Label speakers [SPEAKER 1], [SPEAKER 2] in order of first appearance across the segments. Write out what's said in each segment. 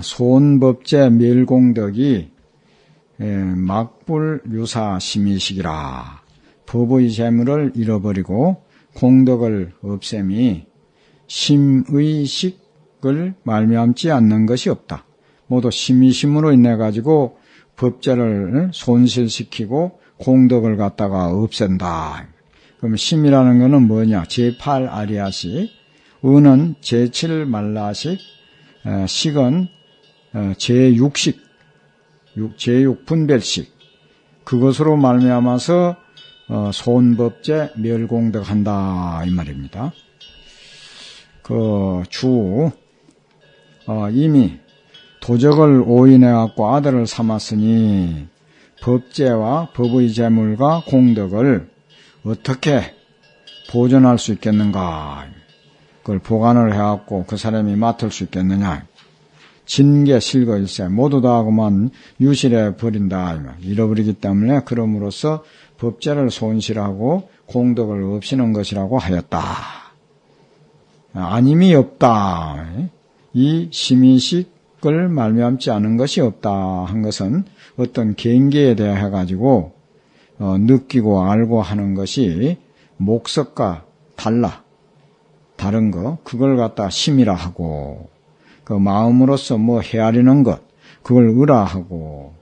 [SPEAKER 1] 소원법제 멸공덕이 막불유사 심의식이라. 법의 재물을 잃어버리고 공덕을 없앰이 심의식을 말미암지 않는 것이 없다. 모두 심의심으로 인해 가지고 법제를 손실시키고 공덕을 갖다가 없앤다. 그럼 심이라는 것은 뭐냐? 제8아리아식, 은은 제7말라식, 식은 제6식, 제6분별식. 그것으로 말미암아서 소원법제 멸공덕한다 이 말입니다. 이미 도적을 오인해갖고 아들을 삼았으니 법제와 법의 재물과 공덕을 어떻게 보존할 수 있겠는가? 그걸 보관을 해갖고 그 사람이 맡을 수 있겠느냐? 진계 실거일세 모두 다 그만 유실해 버린다. 잃어버리기 때문에 그럼으로써 법제를 손실하고 공덕을 없이는 것이라고 하였다. 아님이 없다. 이 심의식을 말미암지 않은 것이 없다 한 것은 어떤 경계에 대해 가지고 느끼고 알고 하는 것이 목석과 다른 거 그걸 갖다 심이라 하고 그 마음으로서 뭐 헤아리는 것 그걸 의라 하고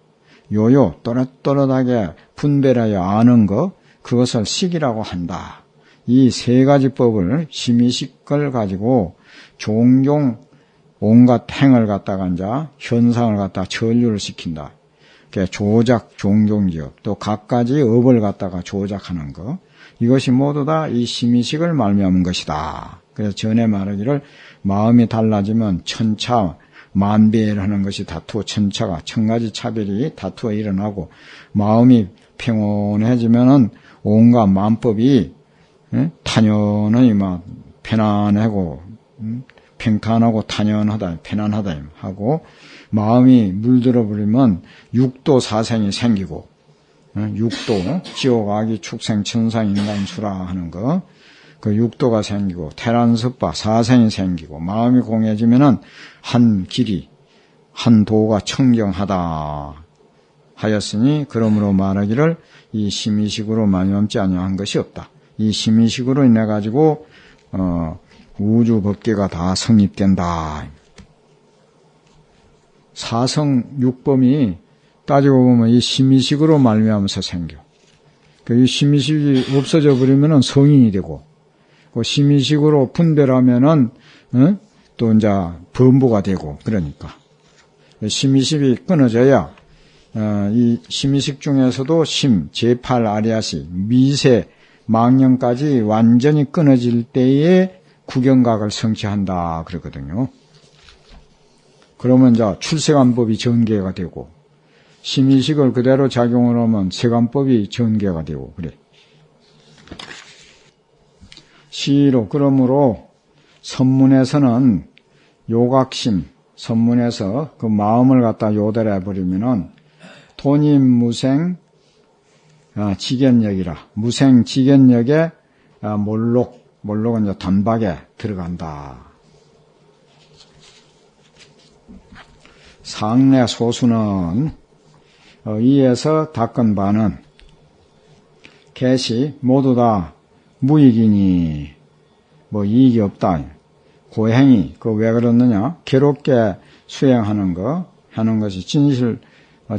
[SPEAKER 1] 또렷또렷하게 분별하여 아는 것 그것을 식이라고 한다. 이 세 가지 법을 심의식을 가지고 종종 온갖 행을 갖다가 이제 현상을 갖다 전류를 시킨다. 조작, 종종지업, 또 각가지 업을 갖다가 조작하는 것. 이것이 모두 다 이 심의식을 말미암은 것이다. 그래서 전에 말하기를 마음이 달라지면 천차 만배라는 것이 다투어 천차가 천가지 차별이 다투어 일어나고 마음이 평온해지면은 온갖 만법이 탄연하니 막 편안하고 평탄하고 탄연하다 편안하다 하고 마음이 물들어 버리면 육도 사생이 생기고 육도 지옥 악이 축생 천상 인간 수라 하는 거 그 육도가 생기고 태란섭바 사생이 생기고 마음이 공해지면은 한 길이 한 도가 청정하다 하였으니 그러므로 말하기를 이 심의식으로 말미암지 아니한 것이 없다. 이 심의식으로 인해 가지고 우주 법계가 다 성립된다. 사성 육범이 따지고 보면 이 심의식으로 말미암아서 생겨. 이 심의식이 없어져 버리면은 성인이 되고, 그 심의식으로 분별하면은 또 이제 범부가 되고 그러니까 심의식이 끊어져야 이 심의식 중에서도 제8아리아식 미세 망령까지 완전히 끊어질 때에 구경각을 성취한다 그러거든요. 그러면 이제 출세관법이 전개가 되고 심의식을 그대로 작용을 하면 세관법이 전개가 되고 그래. 시로 그러므로 선문에서는 요각심 선문에서 그 마음을 갖다 요대로 해버리면은 돈임무생 지견력이라 무생 지견력에 몰록은 이제 단박에 들어간다. 상내 소수는 이에서 닦은 바는 개시 모두 다 무익이니 뭐 이익이 없다. 고행이 그 왜 그렇느냐? 괴롭게 수행하는 거 하는 것이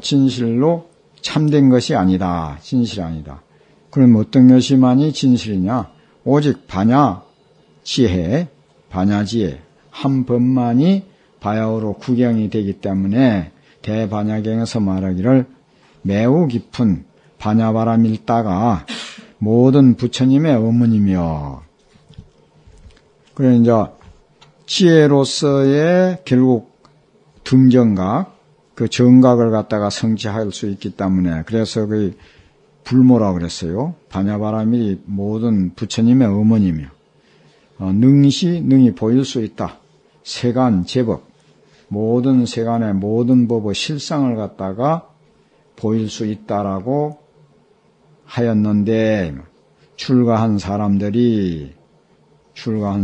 [SPEAKER 1] 진실로 참된 것이 아니다. 진실이 아니다. 그럼 어떤 것이만이 진실이냐? 오직 반야지혜 한 법만이 바야흐로 구경이 되기 때문에 대반야경에서 말하기를 매우 깊은 반야바람 일다가 모든 부처님의 어머니며 그래 이제 지혜로서의 결국 등정각 그 정각을 갖다가 성취할 수 있기 때문에 그래서 그 불모라고 그랬어요. 반야바람이 모든 부처님의 어머니며 능히 보일 수 있다. 세간 제법 모든 세간의 모든 법의 실상을 갖다가 보일 수 있다라고 하였는데 출가한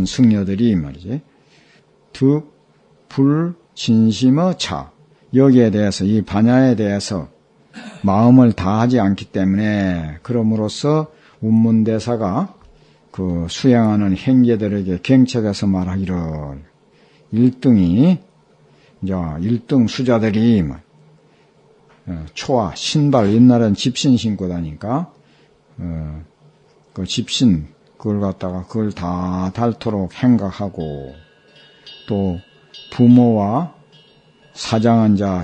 [SPEAKER 1] 승려들이 말이지 득, 불, 진심의 차. 여기에 대해서, 이 반야에 대해서 마음을 다하지 않기 때문에, 그럼으로써 운문대사가 그 수행하는 행제들에게 경책해서 말하기를, 1등이, 이제 1등 수자들이, 초아, 신발, 옛날엔 집신 신고 다니까, 그 집신, 그걸 갖다가 그걸 다 닳도록 행각하고, 또 부모와 사장한 자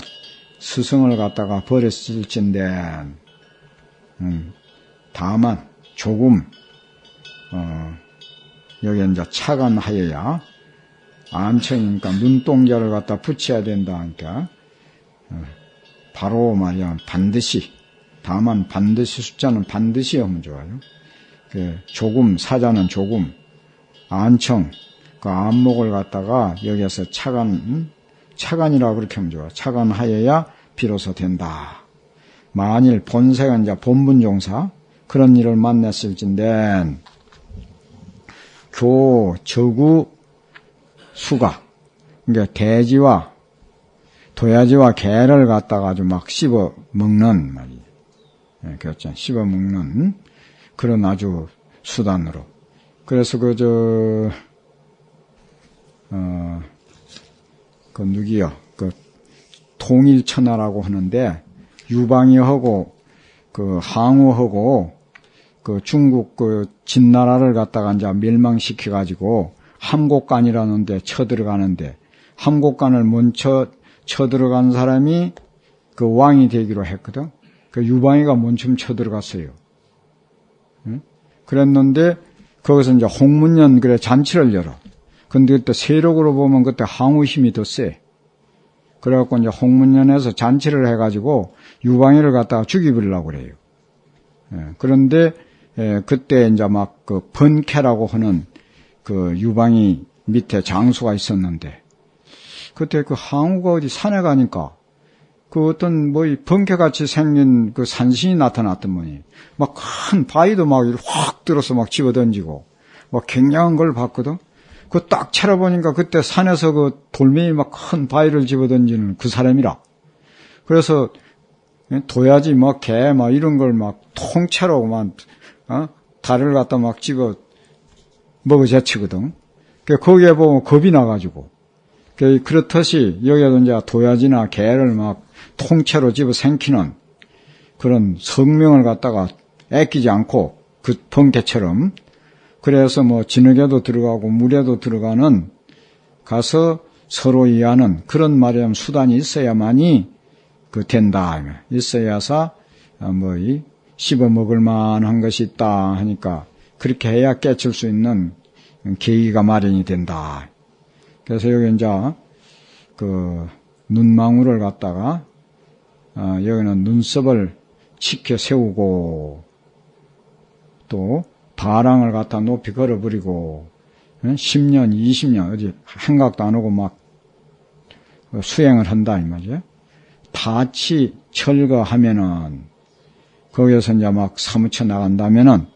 [SPEAKER 1] 스승을 갖다가 버렸을진데, 다만 조금 여기 이제 차관하여야 안청이니까 눈동자를 갖다 붙여야 된다 하니까 바로 말이야 반드시, 다만 반드시, 숫자는 반드시 하면 좋아요. 그 조금, 사자는 조금, 안청, 그 안목을 갖다가 여기에서 차관이라고 그렇게 하면 좋아. 차관하여야 비로소 된다. 만일 본세가 이제 본분종사, 그런 일을 만났을진데, 저구, 수가, 그러니까 돼지와, 도야지와 개를 갖다가 아주 막 씹어 먹는 말이에요. 예, 그렇죠. 씹어 먹는 그런 아주 수단으로. 그래서 누구요? 그 통일천하라고 하는데, 유방이하고 그 항우하고 그 중국 그 진나라를 갖다가 이제 멸망시켜 가지고 함곡간이라는 데 쳐들어가는데, 함곡간을 먼저 쳐들어간 사람이 그 왕이 되기로 했거든. 그 유방이가 먼저 쳐들어갔어요. 응? 그랬는데 거기서 이제 홍문년 그래 잔치를 열어. 근데 그때 세력으로 보면 그때 항우 힘이 더 세. 그래갖고 이제 홍문년에서 잔치를 해가지고 유방이를 갖다가 죽이려고 그래요. 예, 그런데 그때 이제 막 그 번캐라고 하는 그 유방이 밑에 장수가 있었는데, 그때 그 항우가 어디 산에 가니까 그 어떤 뭐 번캐같이 생긴 그 산신이 나타났더니 막 큰 바위도 막 확 들어서 막 집어던지고 막 굉장한 걸 봤거든. 그 딱 찾아보니까 그때 산에서 그 돌멩이 막 큰 바위를 집어던지는 그 사람이라. 그래서 도야지 뭐 개 막 이런 걸 막 통째로 막 다리를 갖다 막 집어 먹어 제치거든. 거기에 보면 겁이 나가지고, 그렇듯이 여기에도 이제 도야지나 개를 막 통째로 집어 생기는 그런 성명을 갖다가 애끼지 않고 그 번개처럼, 그래서 뭐 진흙에도 들어가고 물에도 들어가는 가서 서로 이해하는 그런 말이면 수단이 있어야만이 된다. 있어야사 씹어 먹을 만한 것이 있다 하니까 그렇게 해야 깨칠 수 있는 계기가 마련이 된다. 그래서 여기 이제 그 눈망울을 갖다가 여기는 눈썹을 치켜 세우고, 또 다랑을 갖다 높이 걸어버리고 10년 20년 어디 생각도 안 하고 막 수행을 한다 이 말이에요. 다치 철거하면은 거기에서 이제 막 사무쳐 나간다면은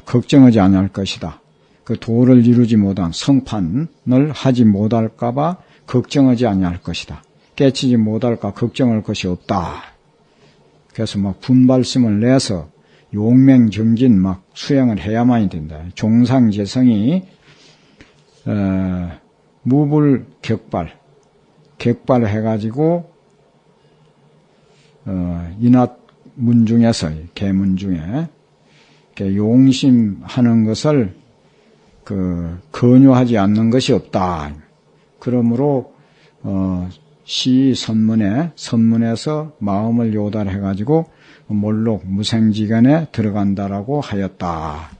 [SPEAKER 1] 걱정하지 않을 것이다. 그 도를 이루지 못한 성판을 하지 못할까봐 걱정하지 않을 것이다. 깨치지 못할까 걱정할 것이 없다. 그래서 막 분발심을 내서 용맹정진 막 수행을 해야만이 된다. 종상재성이 격발해가지고 인합문 중에서 계문 중에 용심하는 것을 권유하지 않는 것이 없다. 그러므로 선문에서 마음을 요달해가지고 몰록 무생지견에 들어간다라고 하였다.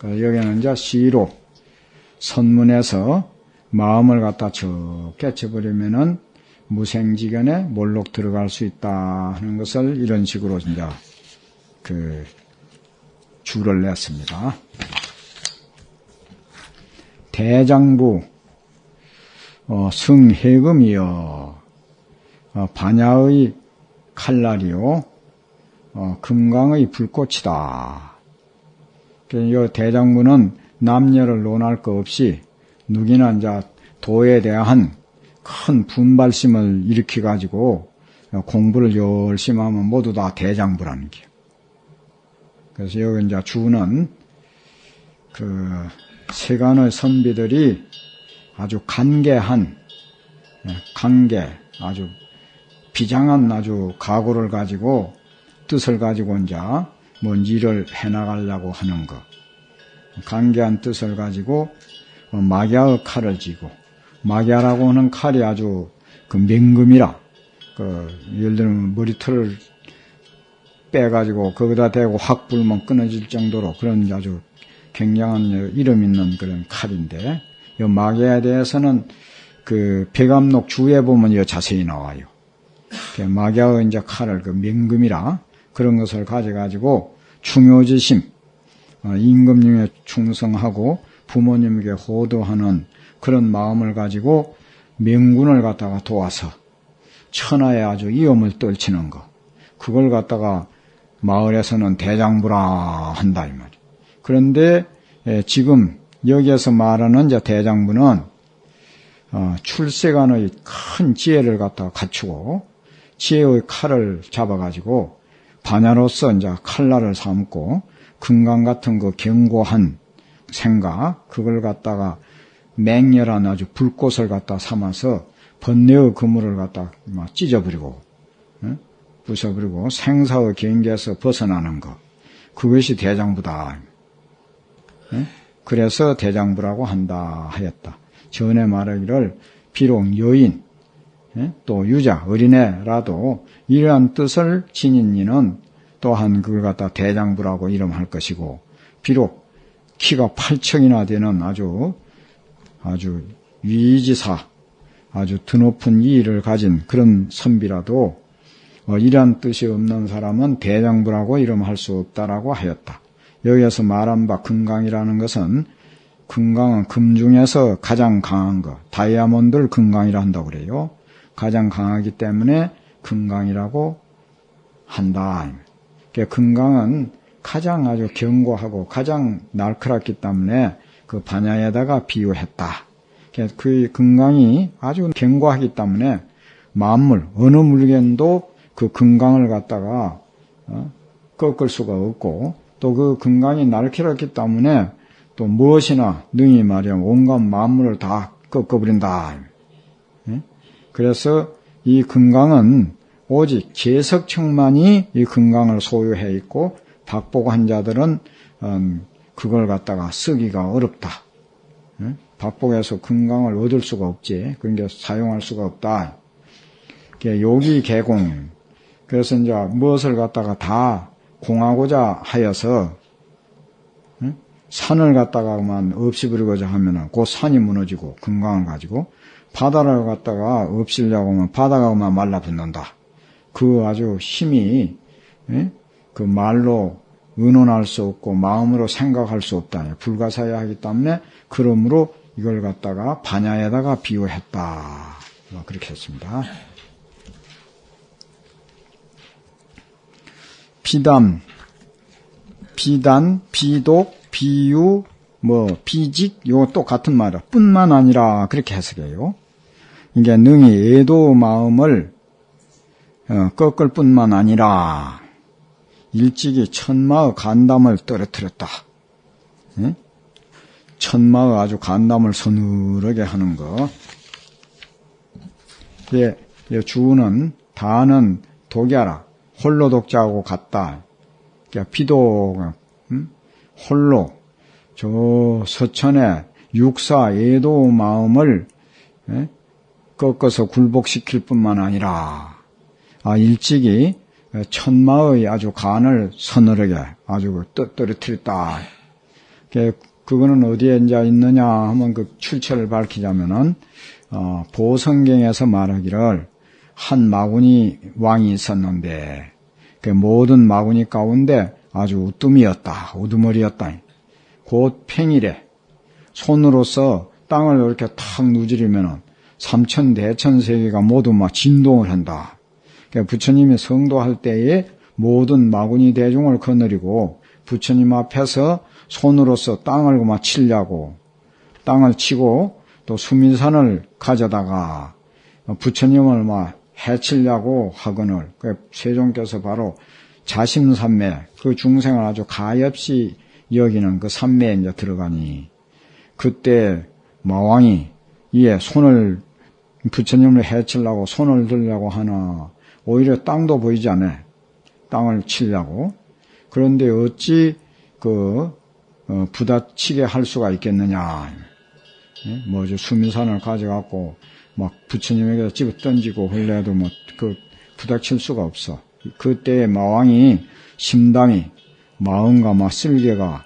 [SPEAKER 1] 여기는 이제 시로 선문에서 마음을 갖다 쭉 깨쳐버리면은 무생지견에 몰록 들어갈 수 있다 하는 것을 이런 식으로 이제 주를 냈습니다. 대장부 승해금이여 반야의 칼날이요 금강의 불꽃이다. 이 대장부는 남녀를 논할 것 없이 누구나 이제 도에 대한 큰 분발심을 일으켜 가지고 공부를 열심히 하면 모두 다 대장부라는 게. 그래서 여기 이제 주는 그 세간의 선비들이 아주 간계한 아주 비장한 아주 각오를 가지고 뜻을 가지고 이제 뭔 일을 해나가려고 하는 것. 간계한 뜻을 가지고 마갸의 칼을 쥐고, 마갸라고 하는 칼이 아주 그 맹금이라, 예를 들면 머리털을 빼가지고 거기다 대고 확 불면 끊어질 정도로 그런 아주 굉장한 이름 있는 그런 칼인데, 이 마갸에 대해서는 그 백암록 주에 보면 자세히 나와요. 마갸의 이제 칼을 그 맹금이라 그런 것을 가져가지고 충효지심, 임금님에 충성하고 부모님에게 호도하는 그런 마음을 가지고 명군을 갖다가 도와서 천하에 아주 위엄을 떨치는 것. 그걸 갖다가 마을에서는 대장부라 한다 이 말이에요. 그런데 지금 여기에서 말하는 이제 대장부는 출세간의 큰 지혜를 갖다가 갖추고 지혜의 칼을 잡아가지고 반야로서 이제 칼날을 삼고 금강 같은 그 견고한 생각, 그걸 갖다가 맹렬한 아주 불꽃을 갖다 삼아서 번뇌의 그물을 갖다 막 찢어버리고, 부숴버리고 생사의 경계에서 벗어나는 것. 그것이 대장부다. 그래서 대장부라고 한다 하였다. 전에 말하기를 비록 여인, 또 유자, 어린애라도 이러한 뜻을 지닌 이는 또한 그걸 갖다 대장부라고 이름할 것이고, 비록 키가 8척이나 되는 아주 위지사, 아주 드높은 이의를 가진 그런 선비라도 이러한 뜻이 없는 사람은 대장부라고 이름할 수 없다라고 하였다. 여기에서 말한 바 금강이라는 것은, 금강은 금 중에서 가장 강한 것, 다이아몬드를 금강이라 한다고 그래요. 가장 강하기 때문에 금강이라고 한다. 금강은 가장 아주 견고하고 가장 날카롭기 때문에 그 반야에다가 비유했다. 그 금강이 아주 견고하기 때문에 만물, 어느 물건도 그 금강을 갖다가 꺾을 수가 없고, 또 그 금강이 날카롭기 때문에 또 무엇이나 능히 말하면 온갖 만물을 다 꺾어버린다. 그래서 이 금강은 오직 재석청만이 이 금강을 소유해 있고, 박복한 자들은 그걸 갖다가 쓰기가 어렵다. 박복에서 금강을 얻을 수가 없지. 그러니까 사용할 수가 없다. 요기 개공. 그래서 이제 무엇을 갖다가 다 공하고자 하여서 산을 갖다가만 없애버리고자 하면은 그 산이 무너지고 금강을 가지고, 바다를 갖다가 없애려고 하면 바다가만 말라붙는다. 그 아주 힘이 그 말로 의논할 수 없고 마음으로 생각할 수 없다. 불가사의하기 때문에, 그러므로 이걸 갖다가 반야에다가 비유했다. 그렇게 했습니다. 비담, 비단, 비독, 비유, 비직, 요거 똑같은 말이야. 뿐만 아니라 그렇게 해석해요. 이게 능히 애도 마음을 꺾을 뿐만 아니라 일찍이 천마의 간담을 떨어뜨렸다. 천마의 아주 간담을 서늘하게 하는 거. 주는 다는 독야라. 홀로 독자하고 같다. 비독, 홀로 저 서천에 육사 애도 마음을 꺾어서 굴복시킬 뿐만 아니라 일찍이 천마의 아주 간을 서늘하게 아주 떨어뜨렸다. 그거는 어디에 이제 있느냐 하면 그 출처를 밝히자면은 보성경에서 말하기를 한 마구니 왕이 있었는데 그 모든 마구니 가운데 아주 우뜸이었다. 우두머리였다. 곧 평일에 손으로서 땅을 이렇게 탁 누지르면은 삼천 대천세계가 모두 막 진동을 한다. 그러니까 부처님이 성도할 때에 모든 마구니 대중을 거느리고 부처님 앞에서 손으로서 땅을 막 치려고 땅을 치고 또 수미산을 가져다가 부처님을 막 해치려고 하거늘 세종께서 바로 자심산매 그 중생을 아주 가엾이 여기는 그 산매에 이제 들어가니 그때 마왕이 이에 손을 부처님을 해치려고 손을 들려고 하나 오히려 땅도 보이지 않아 땅을 치려고 그런데 어찌 부딪히게 할 수가 있겠느냐 뭐죠 수미산을 가져갖고 막 부처님에게 집어 던지고 흘려도 뭐 부닥칠 수가 없어. 그때 마왕이 심담이 마음과 막 쓸개가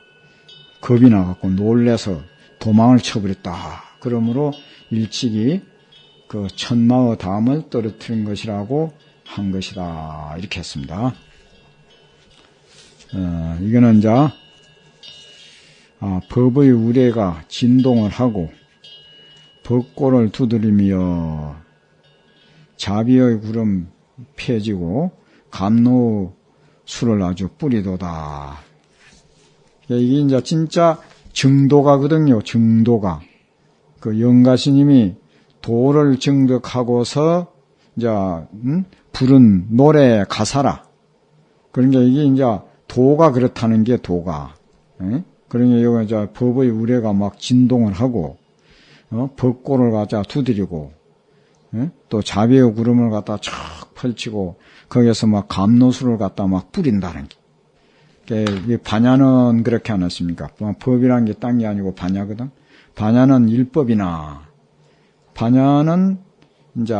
[SPEAKER 1] 겁이 나갖고 놀래서 도망을 쳐버렸다. 그러므로 일찍이 그 천마의 담을 떨어뜨린 것이라고 한 것이다. 이렇게 했습니다. 이거는 이제 법의 우레가 진동을 하고 벚꽃을 두드리며 자비의 구름 펴지고 감노 술을 아주 뿌리도다. 이게 이제 진짜 증도가거든요. 증도가. 그 영가스님이 도를 증득하고서 이제 부른 노래 가사라. 그러니까 이게 이제 도가 그렇다는 게 도가. 그러니까 이거 이제 법의 우레가 막 진동을 하고 벚꽃을 갖다 두드리고 또 자비의 구름을 갖다 촥 펼치고 거기에서 막 감노수를 갖다 막 뿌린다는 게. 이 반야는 그렇게 안 했습니까? 법이라는 게 딴 게 아니고 반야거든. 반야는 일법이나 반야는 이제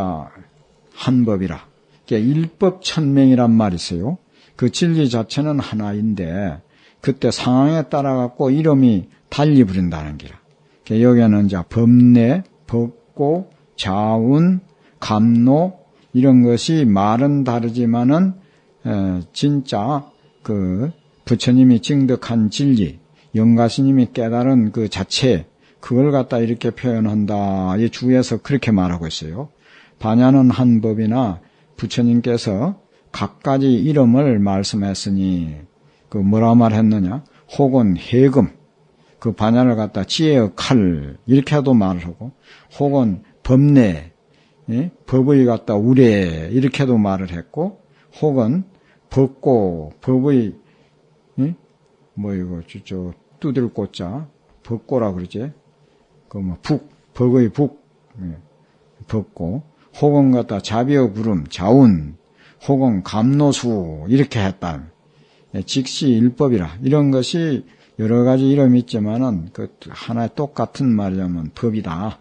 [SPEAKER 1] 한법이라. 일법천명이란 말이 있어요. 그 진리 자체는 하나인데 그때 상황에 따라 갖고 이름이 달리 부른다는 기라. 여기에는 이제 법내, 법고, 자운, 감노 이런 것이 말은 다르지만은 진짜 그 부처님이 증득한 진리, 영가스님이 깨달은 그 자체 그걸 갖다 이렇게 표현한다. 이 주에서 그렇게 말하고 있어요. 반야는 한 법이나 부처님께서 각가지 이름을 말씀했으니 그 뭐라 말했느냐? 혹은 해금 그 반야를 갖다 지혜의 칼 이렇게 해도 말을 하고 혹은 법내 법의 갖다 우레 이렇게 해도 말을 했고 혹은 법고 법의 뭐 이거 저 두들 꽃자 법고라 그러지 그 뭐 북 법의 북 법고 혹은 갖다 자비의 구름 자운 혹은 감노수 이렇게 했다. 직시 일법이라 이런 것이 여러 가지 이름이 있지만은 그 하나의 똑같은 말이라면 법이다.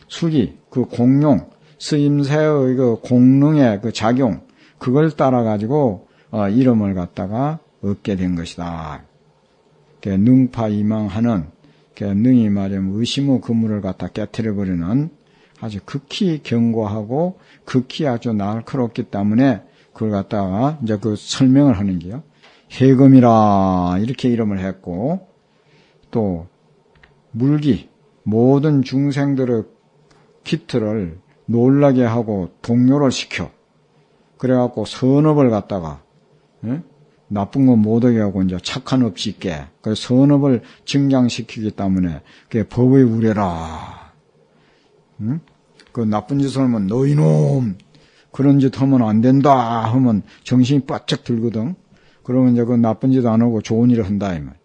[SPEAKER 1] 수기 그 공용 쓰임새의 그 공능의 그 작용 그걸 따라 가지고 이름을 갖다가 얻게 된 것이다. 능파 이망하는 능이 말하면 의심의 그물을 갖다 깨트려 버리는 아주 극히 견고하고 극히 아주 날카롭기 때문에 그걸 갖다가 이제 그 설명을 하는 게요. 해금이라 이렇게 이름을 했고 또 물기 모든 중생들의 기틀을 놀라게 하고 동요를 시켜 그래갖고 선업을 갖다가 나쁜 거 못하게 하고 이제 착한 업 짓게 그 선업을 증장시키기 때문에 그게 법의 우레라. 그 나쁜 짓을 하면 너 이놈 그런 짓 하면 안 된다 하면 정신이 바짝 들거든. 그러면 이제 그 나쁜 짓 안 하고 좋은 일을 한다 이 말.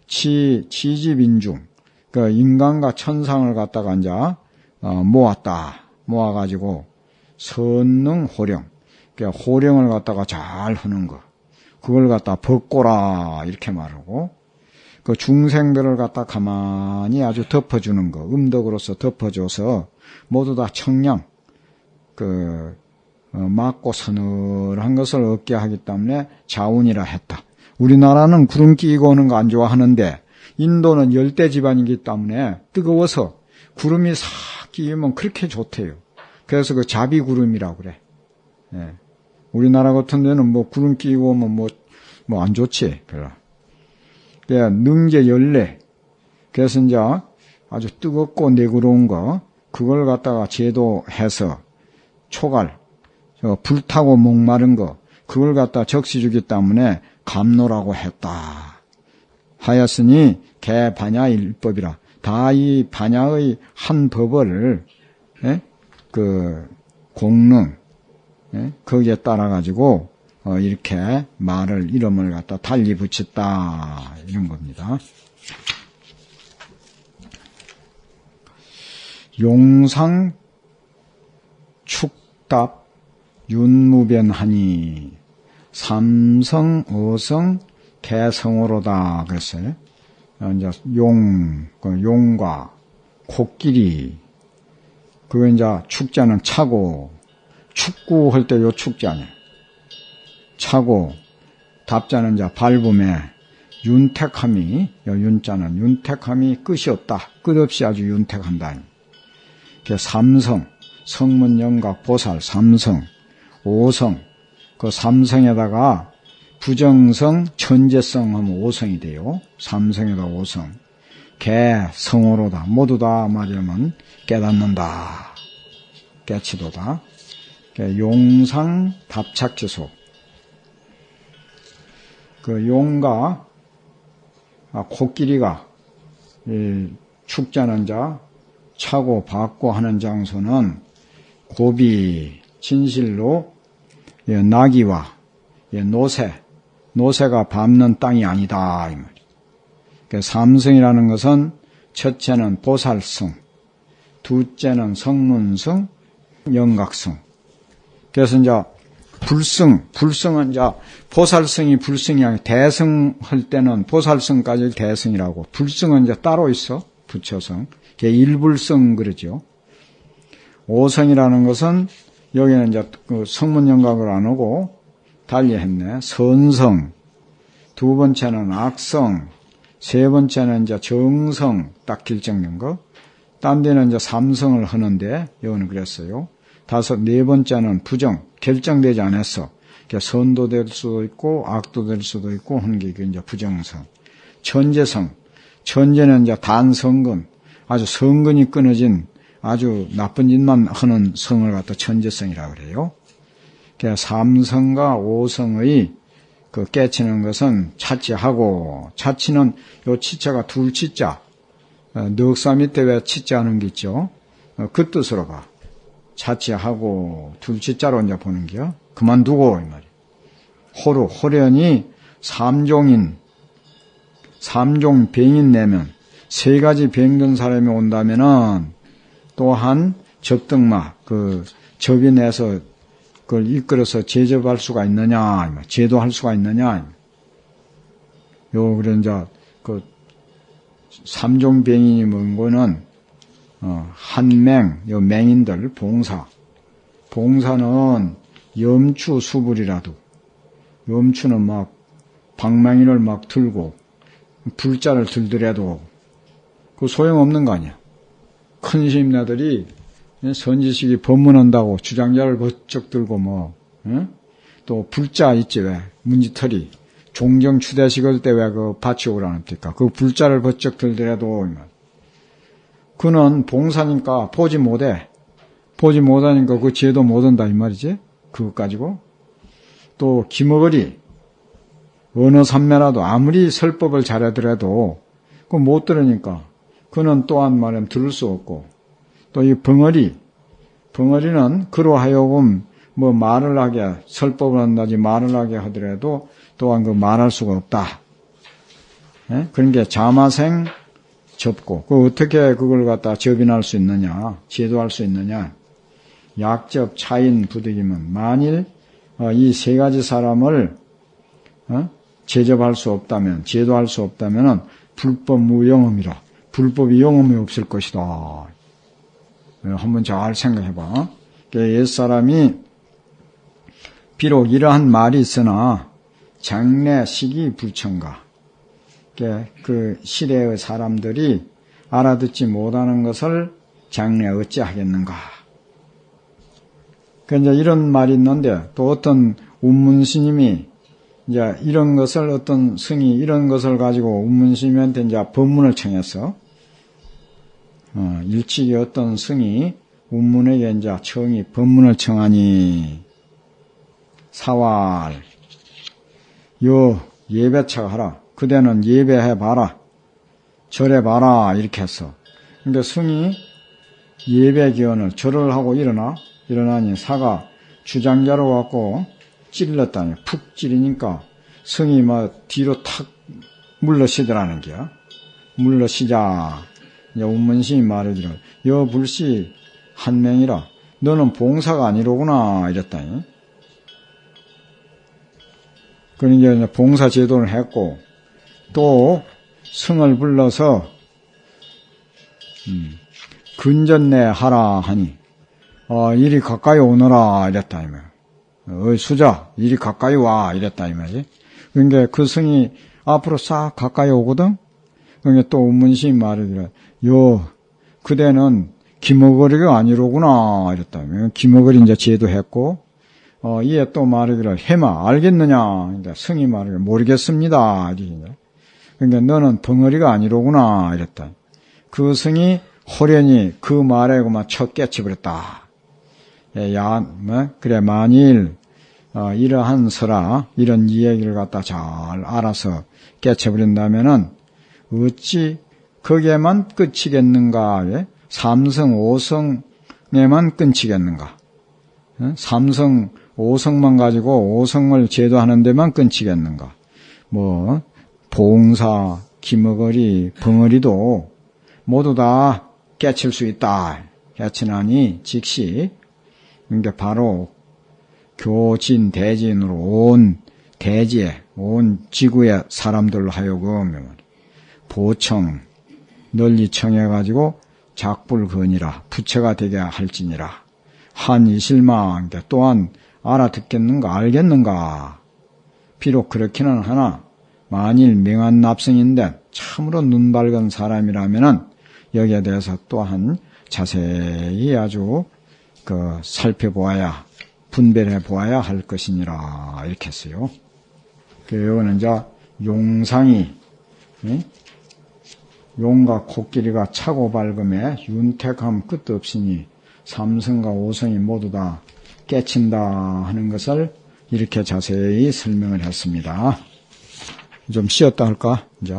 [SPEAKER 1] 치지민중 그 인간과 천상을 갖다가 이제 모아가지고 선능 호령 그러니까 호령을 갖다가 잘 하는 거 그걸 갖다 법고라 이렇게 말하고 그 중생들을 갖다 가만히 아주 덮어주는 거 음덕으로서 덮어줘서 모두 다 청량 맑고 서늘한 것을 얻게 하기 때문에 자운이라 했다. 우리나라는 구름 끼고 오는 거 안 좋아하는데 인도는 열대 집안이기 때문에 뜨거워서 구름이 싹 끼면 그렇게 좋대요. 그래서 그 자비구름이라고 그래. 예. 우리나라 같은 데는 뭐 구름 끼고 오면 뭐 안 좋지, 별로. 예, 능제 열례. 그래서 이제 아주 뜨겁고 내구로운 거, 그걸 갖다가 제도해서 초갈, 불타고 목마른 거, 그걸 갖다 적시주기 때문에 감노라고 했다. 하였으니 개반야 일법이라. 다 이 반야의 한 법을, 그, 공능, 거기에 따라가지고, 이렇게 말을, 이름을 갖다 달리 붙였다. 이런 겁니다. 용상, 축답, 윤무변하니, 삼성, 어성, 개성어로다. 그랬어요. 이제 용과 코끼리, 그거 이제 축자는 차고, 축구할 때 요 축자냐. 차고, 답자는 이제 밟음에, 윤택함이, 윤자는 윤택함이 끝이 없다. 끝없이 아주 윤택한다. 삼성, 성문영각 보살, 삼성, 오성, 그 삼성에다가 부정성, 천재성 하면 오성이 돼요. 삼성에다 오성. 개성어로다. 모두 다 말하면 깨닫는다. 깨치도다. 용상 답착지소. 그 용과 코끼리가 축자는 자 차고 받고 하는 장소는 고비 진실로 나귀와 노새가 밟는 땅이 아니다. 이 말이에요. 삼성이라는 것은 첫째는 보살성, 둘째는 성문성, 영각성. 그래서 이제 불성은 이제 보살성이 불성이 아니라 대성할 때는 보살성까지 대성이라고, 불성은 이제 따로 있어. 부처성. 일불성 그러죠. 오성이라는 것은 여기는 이제 그 성문영각을 안 하고 달리 했네. 선성, 두 번째는 악성, 세 번째는 이제 정성 딱 결정된 거. 딴 데는 이제 삼성을 하는데 여기는 그랬어요. 네 번째는 부정, 결정되지 않았어. 선도 될 수도 있고 악도 될 수도 있고 하는 게 이제 부정성. 천재성, 천재는 이제 단성근, 아주 성근이 끊어진 아주 나쁜 짓만 하는 성을 갖다 천재성이라고 그래요. 삼성과 오성의 그 깨치는 것은 차치하고, 차치는 요 치자가 둘 치자, 넉사 밑에 왜 치자 하는 게 있죠. 그 뜻으로 봐. 차치하고 둘 치자로 이제 보는 게요. 그만두고 이 말이에요. 호련이 삼종 병인 내면 세 가지 병든 사람이 온다면은 또한 접등마 그 접이 내서 그걸 이끌어서 제접할 수가 있느냐, 제도할 수가 있느냐. 요 그런 이제 그 삼종 병인이 뭔 거는 한맹, 요 맹인들 봉사는 염추 수불이라도, 염추는 막 방망이를 막 들고 불자를 들더라도 그 소용없는 거 아니야. 큰 스님네들이 선지식이 법문한다고 주장자를 번쩍 들고 또 불자 있지 왜 문지털이 종정 추대식을 때 왜 그 받치 오라는니까 그 불자를 번쩍 들더라도 그는 봉사니까 보지 못하니까 그 죄도 못한다 이 말이지. 그것 가지고 또 기머거리 어느 산매라도 아무리 설법을 잘하더라도 그 못 들으니까 그는 또한 말하면 들을 수 없고, 또 이 벙어리는 그로 하여금 뭐 말을 하게 설법을 한다지 말을 하게 하더라도 또한 그 말할 수가 없다. 그런 게 자마생 접고, 그 어떻게 그걸 갖다 접인할 수 있느냐, 제도할 수 있느냐. 약접 차인 부득이면 만일 이 세 가지 사람을 제접할 수 없다면, 제도할 수 없다면은 불법 무영험이라. 불법이 영험이 없을 것이다. 한번 잘 생각해봐. 옛사람이 비록 이러한 말이 있으나 장래 시기 불천가. 그 시대의 사람들이 알아듣지 못하는 것을 장래 어찌하겠는가. 이제 이런 말이 있는데 또 어떤 운문스님이 이제 이런 것을 어떤 성이 이런 것을 가지고 운문스님한테 이제 법문을 청했어. 일찍이 어떤 성이 운문에게 이제 청이 법문을 청하니 사활 요 예배차가 하라. 그대는 예배해봐라. 절해봐라 이렇게 했어. 근데 승이 예배기원을 절을 하고 일어나니 사가 주장자로 갖고 찔렀다니. 푹 찌르니까 승이 막 뒤로 탁 물러시더라는 게야. 물러시자 이제 운문심이 말해주라. 여 불시 한 명이라 너는 봉사가 아니로구나 이랬다니. 그러니까 이제 봉사 제도를 했고 또 승을 불러서 근전내 하라 하니 이리 가까이 오너라 이랬다 이 말. 수자 이리 가까이 와 이랬다 이 말이지. 그러니까 그 승이 앞으로 싹 가까이 오거든. 그러니까 또 운문심이 말하더라. 요 그대는 기머거리가 아니로구나 이랬다. 기머거리 이제 제도했고 이에 또 말하더라. 해마 알겠느냐. 그러니까 승이 말하기를 모르겠습니다. 그러니까 너는 벙어리가 아니로구나 이랬다. 그 승이 호련히 그 말에 그만 쳐 깨쳐버렸다. 그래 만일 이러한 서라 이런 이야기를 갖다 잘 알아서 깨쳐버린다면은 어찌 거기에만 끝이겠는가? 삼성 오성에만 끊치겠는가? 삼성 오성만 가지고 오성을 제도하는 데만 끊치겠는가? 뭐 봉사, 기머거리, 벙어리도 모두 다 깨칠 수 있다. 깨치나니 즉시 그러니까 바로 교진 대진으로 온 대지에 온 지구의 사람들로 하여금 보청 널리 청해가지고 작불건이라 부처가 되게 할지니라. 한 이실망 또한 알아듣겠는가 알겠는가. 비록 그렇기는 하나 만일 명한 납승인데 참으로 눈 밝은 사람이라면은 여기에 대해서 또한 자세히 아주 살펴보아야 분별해 보아야 할 것이니라 이렇게 했어요. 여기는 이제 용상이 용과 코끼리가 차고 밝음에 윤택함 끝도 없으니 삼성과 오성이 모두 다 깨친다 하는 것을 이렇게 자세히 설명을 했습니다. 좀 쉬었다 할까? 이제.